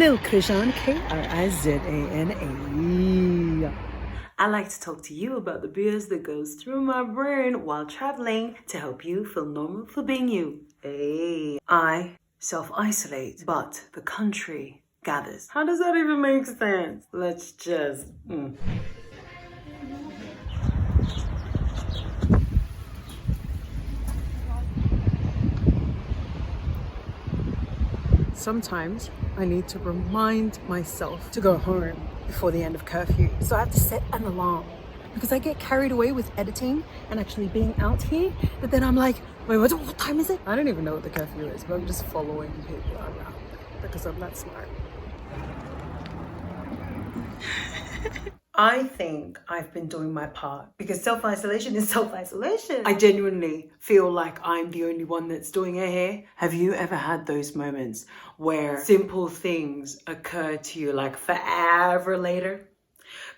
Lil KRIZAN, KRIZAN. I like to talk to you about the BS that goes through my brain while traveling to help you feel normal for being you. Hey, I self-isolate, but the country gathers. How does that even make sense? Let's just... Sometimes I need to remind myself to go home before the end of curfew. So I have to set an alarm because I get carried away with editing and actually being out here. But then I'm like, wait, what time is it? I don't even know what the curfew is, but I'm just following people around because I'm that smart. I think I've been doing my part because self-isolation is self-isolation. I genuinely feel like I'm the only one that's doing it here. Have you ever had those moments where simple things occur to you like forever later?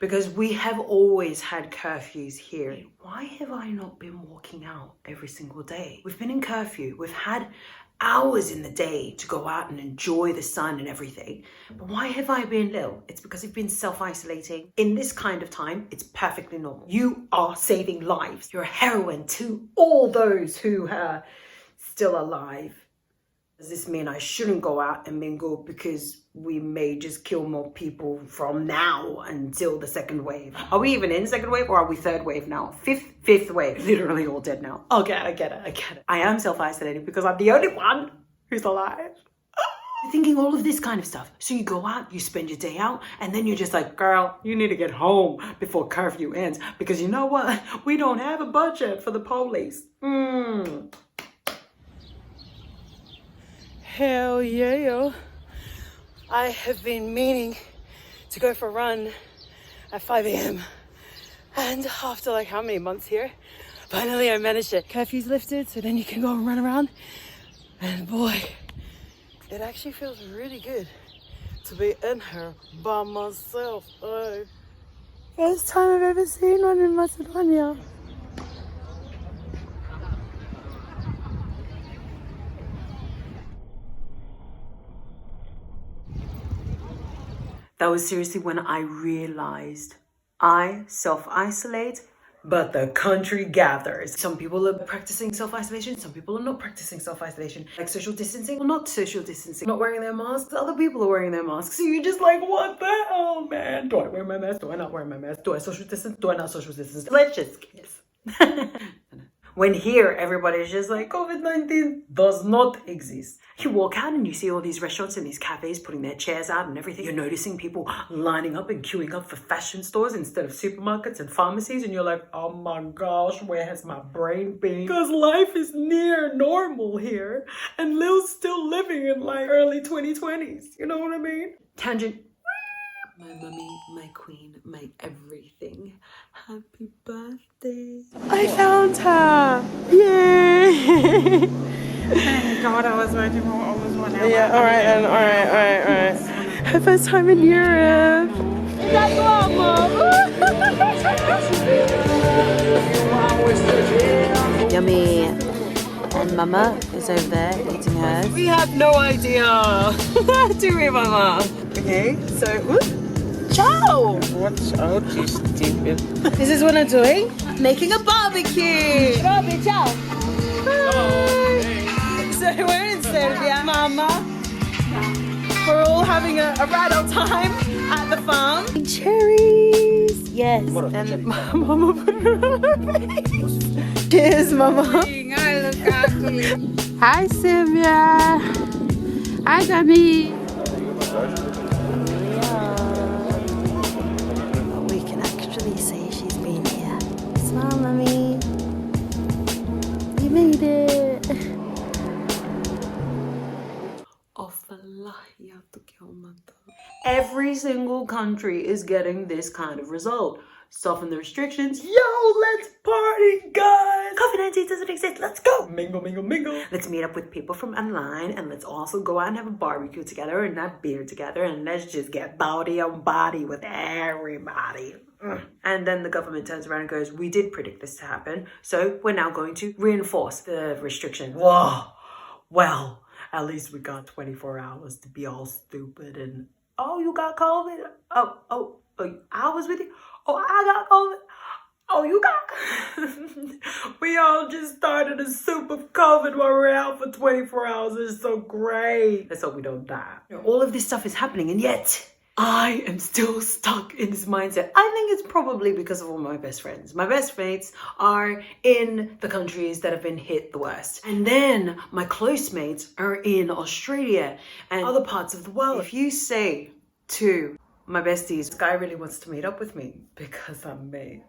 Because we have always had curfews here. Why have I not been walking out every single day? We've been in curfew. We've had hours in the day to go out and enjoy the sun and everything. But why have I been ill? It's because I've been self-isolating. In this kind of time, it's perfectly normal. You are saving lives. You're a heroine to all those who are still alive. Does this mean I shouldn't go out and mingle because we may just kill more people from now until the second wave? Are we even in second wave or are we third wave now? Fifth wave. Literally all dead now. Okay, I get it. I am self-isolating because I'm the only one who's alive. You're thinking all of this kind of stuff. So you go out, you spend your day out, and then you're just like, girl, you need to get home before curfew ends because you know what? We don't have a budget for the police. Hell yeah. I have been meaning to go for a run at 5 a.m. And after like how many months here, finally I managed it. Curfew's lifted, so then you can go and run around. And boy, it actually feels really good to be in here by myself. Oh. First time I've ever seen one in Macedonia. That was seriously when I realized I self-isolate, but the country gathers. Some people are practicing self-isolation, some people are not practicing self-isolation. Like social distancing or not social distancing. Not wearing their masks, other people are wearing their masks. So you're just like, what the hell, man? Do I wear my mask? Do I not wear my mask? Do I social distance? Do I not social distance? Let's just kiss. When here, everybody's just like, COVID-19 does not exist. You walk out and you see all these restaurants and these cafes putting their chairs out and everything. You're noticing people lining up and queuing up for fashion stores instead of supermarkets and pharmacies. And you're like, oh my gosh, where has my brain been? Because life is near normal here. And Lil's still living in like early 2020s. You know what I mean? Tangent. My mummy, my queen, my everything. Happy birthday. I found her. Yay. Thank God, I was waiting for almost 1 hour. Yeah, all right. Her first time in Europe. That's all, Mom. Yummy. And Mama is over there eating hers. We have no idea. Do we, Mama? Okay, so, whoop. Ciao! Watch out, you stupid. This is what I'm doing. Making a barbecue. Robbie, ciao. Hi. So we're in Serbia, Mama. We're all having a right old time at the farm. Cherries. Yes. And Mama put it on her face. Cheers, Mama. Hi, Sylvia. Hi, Danny. We can actually say she's been here. Smile, Mummy. You made it. Every single country is getting this kind of result. Soften the restrictions. Yo, let's party, guys! COVID-19 doesn't exist. Let's go! Mingle. Let's meet up with people from online and let's also go out and have a barbecue together and have beer together and let's just get body on body with everybody. And then the government turns around and goes, we did predict this to happen, so we're now going to reinforce the restriction. Whoa! Well, At least we got 24 hours to be all stupid and, oh, you got COVID? Oh, I was with you? Oh, I got COVID? Oh, you got... We all just started a soup of COVID while we're out for 24 hours. It's so great. Let's hope we don't die. All of this stuff is happening, and yet I am still stuck in this mindset. I think it's probably because of all my best friends. My best mates are in the countries that have been hit the worst. And then my close mates are in Australia and other parts of the world. If you say to my besties, this guy really wants to meet up with me because I'm me.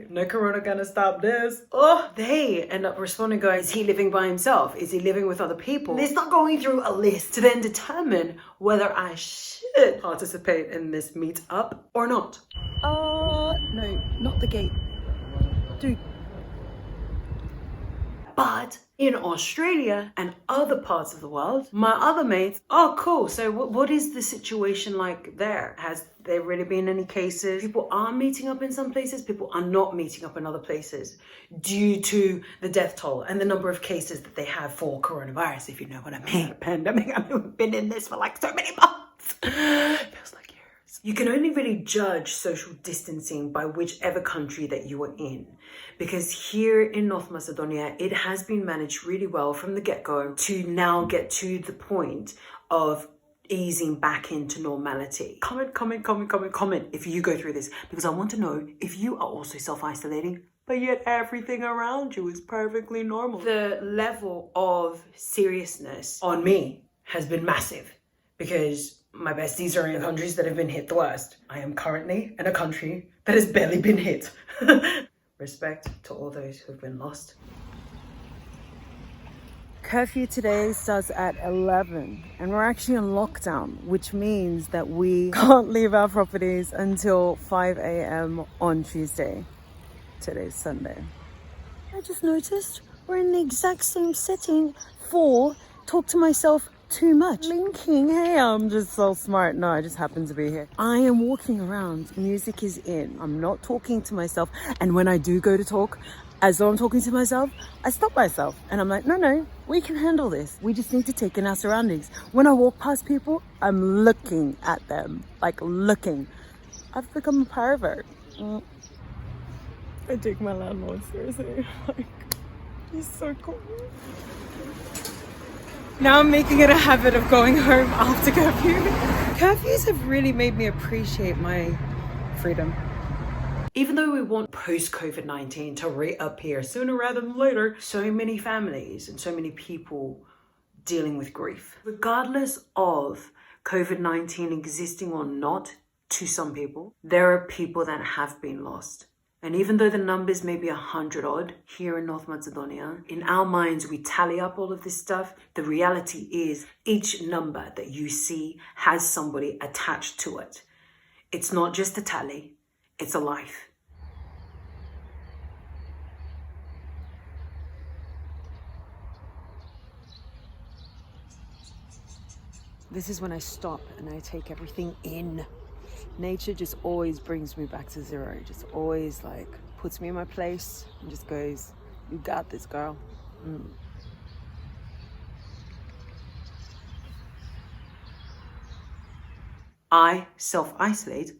No corona gonna stop this. Oh, they end up responding going, is he living by himself? Is he living with other people? And it's not going through a list to then determine whether I should participate in this meetup or not. No, not the gate. Dude. But in Australia and other parts of the world, my other mates, oh cool, so what is the situation like there? Has there really been any cases? People are meeting up in some places, people are not meeting up in other places due to the death toll and the number of cases that they have for coronavirus, if you know what I mean. Pandemic, I mean, we've been in this for like so many months. Feels like years. You can only really judge social distancing by whichever country that you are in. Because here in North Macedonia, it has been managed really well from the get-go to now get to the point of easing back into normality. Comment if you go through this, because I want to know if you are also self-isolating, but yet everything around you is perfectly normal. The level of seriousness on me has been massive because my besties are in countries that have been hit the worst. I am currently in a country that has barely been hit. Respect to all those who've been lost. Curfew today starts at 11 and we're actually on lockdown, which means that we can't leave our properties until 5 a.m. on Tuesday. Today's Sunday. I just noticed we're in the exact same setting for Talk to Myself Too Much. Linking, hey, I'm just so smart. No, I just happen to be here. I am walking around, music is in. I'm not talking to myself. And when I do go to talk, as though I'm talking to myself, I stop myself and I'm like, no, we can handle this. We just need to take in our surroundings. When I walk past people, I'm looking at them, like looking. I've become a pervert. I take my landlord seriously. Like, he's so cool. Now I'm making it a habit of going home after curfew. Curfews have really made me appreciate my freedom. Even though we want post-COVID-19 to reappear sooner rather than later, so many families and so many people dealing with grief. Regardless of COVID-19 existing or not to some people, there are people that have been lost. And even though the numbers may be 100 odd here in North Macedonia, in our minds we tally up all of this stuff. The reality is each number that you see has somebody attached to it. It's not just a tally, it's a life. This is when I stop and I take everything in. Nature just always brings me back to zero. Just always like puts me in my place and just goes, you got this, girl. I self-isolate,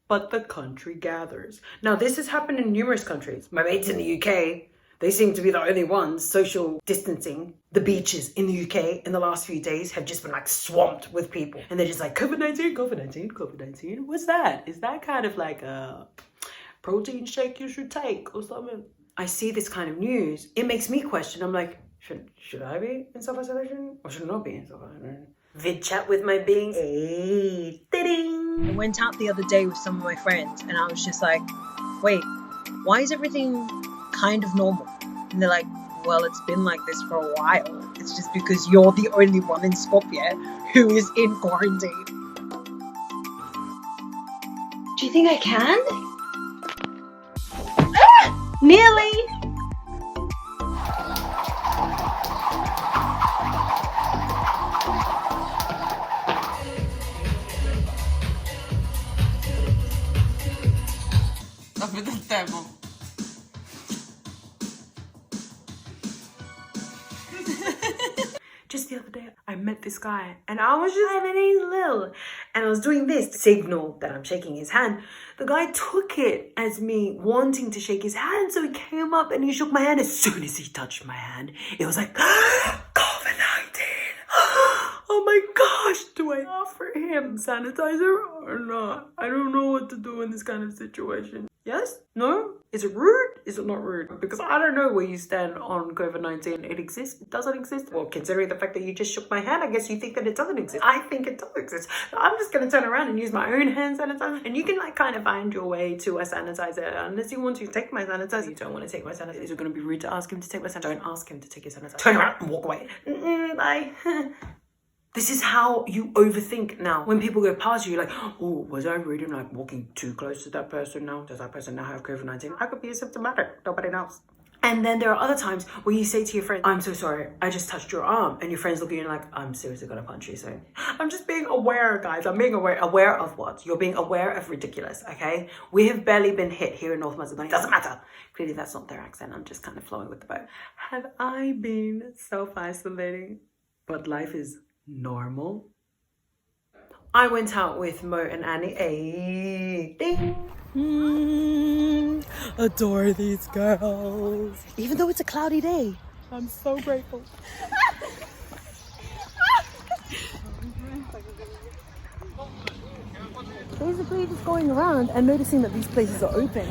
but the country gathers. Now, this has happened in numerous countries. My mates in the UK, they seem to be the only ones social distancing. The beaches in the UK in the last few days have just been like swamped with people. And they're just like, COVID-19. What's that? Is that kind of like a protein shake you should take or something? I see this kind of news. It makes me question. I'm like, should I be in self-isolation or should I not be in self-isolation? Vid chat with my beings. Hey, ding. I went out the other day with some of my friends and I was just like, wait, why is everything kind of normal? And they're like, well, it's been like this for a while. It's just because you're the only one in Skopje who is in quarantine. Do you think I can? Ah! Nearly! Just the other day, I met met this guy and I was just having a little, and I was doing this to signal that I'm shaking his hand. The guy took it as me wanting to shake his hand, so he came up and he shook my hand. As soon as he touched my hand, it was like, COVID-19. Oh my gosh, do I offer him sanitizer or not? I don't know what to do in this kind of situation. Yes? No? Is it rude? Is it not rude? Because I don't know where you stand on COVID-19. It exists? It doesn't exist? Well, considering the fact that you just shook my hand, I guess you think that it doesn't exist. I think it does exist. So I'm just going to turn around and use my own hand sanitizer. And you can like kind of find your way to a sanitizer unless you want to take my sanitizer. You don't want to take my sanitizer. Is it going to be rude to ask him to take my sanitizer? Don't ask him to take his sanitizer. Turn around and walk away. Bye. This is how you overthink now. When people go past you, you're like, oh, was I rude? I'm like walking too close to that person now. Does that person now have COVID-19? I could be asymptomatic. Nobody knows. And then there are other times where you say to your friend, I'm so sorry, I just touched your arm. And your friends look at you and like, I'm seriously gonna punch you soon. I'm just being aware, guys. I'm being aware. Aware of what? You're being aware of ridiculous, okay? We have barely been hit here in North Macedonia. Doesn't matter. Clearly that's not their accent. I'm just kind of flowing with the boat. Have I been self-isolating? But life is normal. I went out with Mo and Annie. Hey, ding. Adore these girls. Even though it's a cloudy day, I'm so grateful. Basically just going around and noticing that these places are open.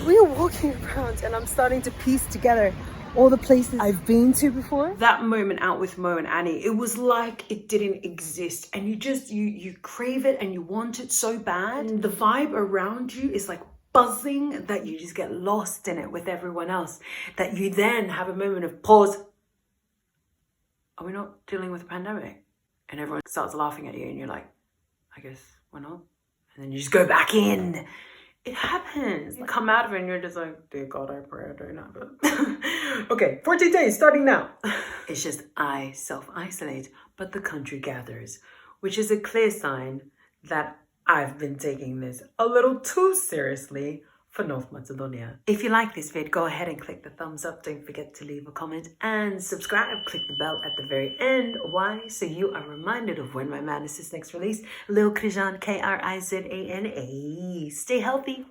We are walking around and I'm starting to piece together all the places I've been to before. That moment out with Mo and Annie, it was like it didn't exist, and you crave it and you want it so bad. And the vibe around you is like buzzing that you just get lost in it with everyone else, that you then have a moment of pause. Are we not dealing with a pandemic? And everyone starts laughing at you and you're like, I guess we're not. And then you just go back in. It happens. You come out of it and you're just like, dear God, I pray I don't have it. Okay, 14 days starting now. It's just I self-isolate, but the country gathers, which is a clear sign that I've been taking this a little too seriously for North Macedonia. If you like this vid, go ahead and click the thumbs up. Don't forget to leave a comment and subscribe. Click the bell at the very end. Why? So you are reminded of when my madness is next released. Lil KRIZAN, KRIZAN. Stay healthy.